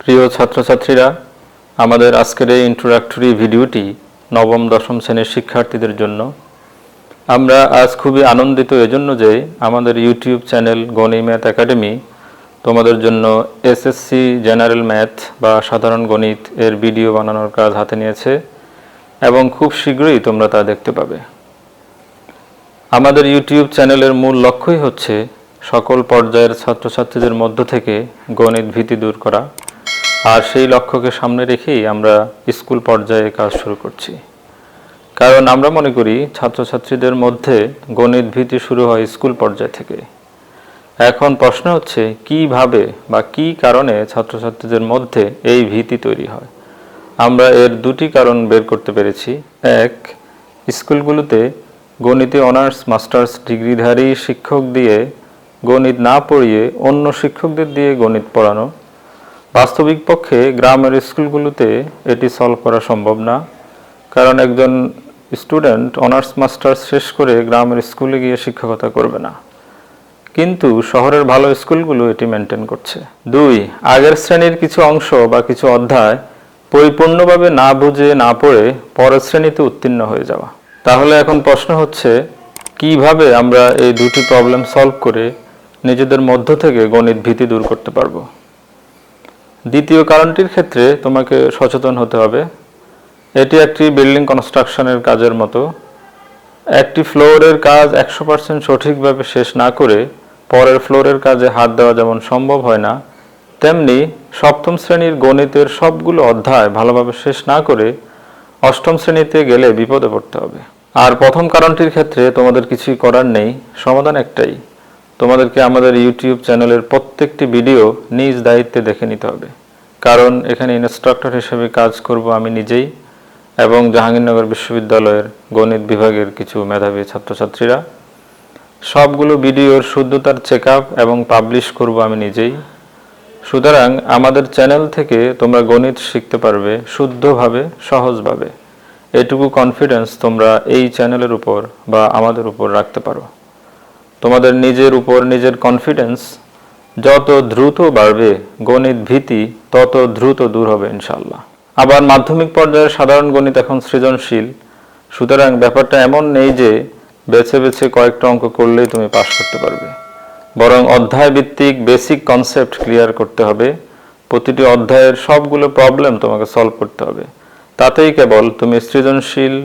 প্রিয় ছাত্রছাত্রীরা, আমাদের আজকের এই ইন্ট্রোডাক্টরি ভিডিওটি নবম দশম শ্রেণীর শিক্ষার্থীদের জন্য। আমরা আজ খুবই আনন্দিত এজন্য যে আমাদের YouTube channel Gani math academy তোমাদের জন্য এসএসসি জেনারেল ম্যাথ বা সাধারণ গণিত এর ভিডিও বানানোর কাজ হাতে নিয়েছে এবং খুব শীঘ্রই তোমরা তা দেখতে পাবে। আমাদের ইউটিউব চ্যানেলের মূল লক্ষ্যই হচ্ছে সকল পর্যায়ের ছাত্রছাত্রীদের মধ্য থেকে গণিত ভীতি দূর করা, আর সেই লক্ষ্যকে সামনে রেখেই আমরা স্কুল পর্যায়ে কাজ শুরু করছি। কারণ আমরা মনে করি ছাত্রছাত্রীদের মধ্যে গণিত ভীতি শুরু হয় স্কুল পর্যায় থেকে। এখন প্রশ্ন হচ্ছে কিভাবে বা কী কারণে ছাত্রছাত্রীদের মধ্যে এই ভীতি তৈরি হয়। আমরা এর দুটি কারণ বের করতে পেরেছি। এক, স্কুলগুলোতে গণিতে অনার্স মাস্টার্স ডিগ্রিধারী শিক্ষক দিয়ে গণিত না পড়িয়ে অন্য শিক্ষকদের দিয়ে গণিত পড়ানো। বাস্তবিক পক্ষে গ্রামের স্কুলগুলোতে এটি সলভ করা সম্ভব না, কারণ একজন স্টুডেন্ট অনার্স মাস্টার্স শেষ করে গ্রামের স্কুলে গিয়ে শিক্ষকতা করবে না, কিন্তু শহরের ভালো স্কুলগুলো এটি মেনটেন করছে। দুই, আগের শ্রেণীর কিছু অংশ বা কিছু অধ্যায় পরিপূর্ণভাবে না বুঝে না পড়ে পরের শ্রেণীতে উত্তীর্ণ হয়ে যাওয়া। তাহলে এখন প্রশ্ন হচ্ছে কিভাবে আমরা এই দুটি প্রবলেম সলভ করে নিজেদের মধ্য থেকে গণিত ভীতি দূর করতে পারবো। দ্বিতীয় কারণটির ক্ষেত্রে তোমাকে সচেতন হতে হবে। এটি একটি বিল্ডিং কনস্ট্রাকশনের কাজের মতো। একটি ফ্লোরের কাজ 100% সঠিকভাবে শেষ না করে পরের ফ্লোরের কাজে হাত দেওয়া যেমন সম্ভব হয় না, তেমনি সপ্তম শ্রেণীর গণিতের সবগুলো অধ্যায় ভালোভাবে শেষ না করে অষ্টম শ্রেণীতে গেলে বিপদে পড়তে হবে। আর প্রথম কারণটির ক্ষেত্রে তোমাদের কিছুই করার নেই, সমাধান একটাই, তোমাদেরকে আমাদের ইউটিউব চ্যানেলের প্রত্যেকটি ভিডিও নিজ দায়িত্বে দেখে নিতে হবে। কারণ এখানে ইনস্ট্রাক্টর হিসেবে কাজ করব আমি নিজেই এবং জাহাঙ্গীরনগর বিশ্ববিদ্যালয়ের গণিত বিভাগের কিছু মেধাবী ছাত্রছাত্রীরা। সবগুলো ভিডিওর শুদ্ধতার চেক আপ এবং পাবলিশ করব আমি নিজেই। সুতরাং আমাদের চ্যানেল থেকে তোমরা গণিত শিখতে পারবে শুদ্ধভাবে, সহজভাবে। এটুকু কনফিডেন্স তোমরা এই চ্যানেলের উপর বা আমাদের উপর রাখতে পারো। তোমাদের নিজের উপর নিজের কনফিডেন্স যত দ্রুত বাড়বে, গণিত ভীতি তত দ্রুত দূর হবে ইনশাআল্লাহ। আবার মাধ্যমিক পর্যায়ের সাধারণ গণিত এখন সৃজনশীল, সুতরাং ব্যাপারটা এমন নেই যে বেছে বেছে কয়েকটা অঙ্ক করলেই তুমি পাস করতে পারবে, বরং অধ্যায় ভিত্তিক বেসিক কনসেপ্ট ক্লিয়ার করতে হবে। প্রতিটি অধ্যায়ের সবগুলো প্রবলেম তোমাকে সলভ করতে হবে, তাতেই কেবল তুমি সৃজনশীল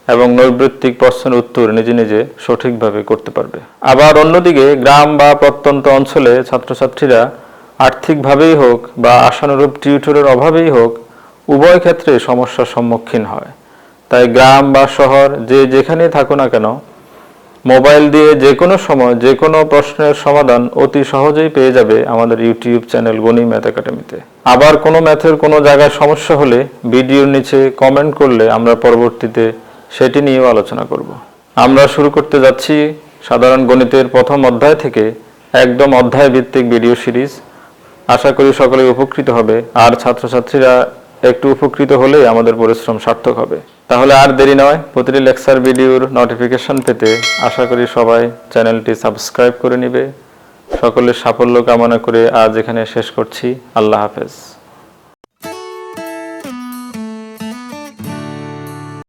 এবং নৈর্বৃত্তিক প্রশ্নের উত্তর নিজে নিজে সঠিকভাবে করতে পারবে। আবার অন্যদিকে গ্রাম বা প্রত্যন্ত অঞ্চলে ছাত্রছাত্রীরা আর্থিকভাবেই হোক বা আশানুরূপ টিউটরের অভাবেই হোক উভয় ক্ষেত্রে সমস্যার সম্মুখীন হয়। তাই গ্রাম বা শহর যে যেখানেই থাকো না কেন, মোবাইল দিয়ে যে কোনো সময় যে কোনো প্রশ্নের সমাধান অতি সহজেই পেয়ে যাবে আমাদের ইউটিউব চ্যানেল গণি ম্যাথ একাডেমিতে। আবার কোনো ম্যাথের কোনো জায়গায় সমস্যা হলে ভিডিওর নিচে কমেন্ট করলে আমরা পরবর্তীতে সেটি নিয়েও আলোচনা করব। আমরা শুরু করতে যাচ্ছি সাধারণ গণিতের প্রথম অধ্যায় থেকে একদম অধ্যায় ভিত্তিক ভিডিও সিরিজ। আশা করি সকলেই উপকৃত হবে, আর ছাত্রছাত্রীরা একটু উপকৃত হলেই আমাদের পরিশ্রম সার্থক হবে। তাহলে আর দেরি নয়, প্রতিটি লেকচার ভিডিওর নোটিফিকেশন পেতে আশা করি সবাই চ্যানেলটি সাবস্ক্রাইব করে নেবে। সকলের সাফল্য কামনা করে আজ এখানে শেষ করছি। আল্লাহ হাফেজ।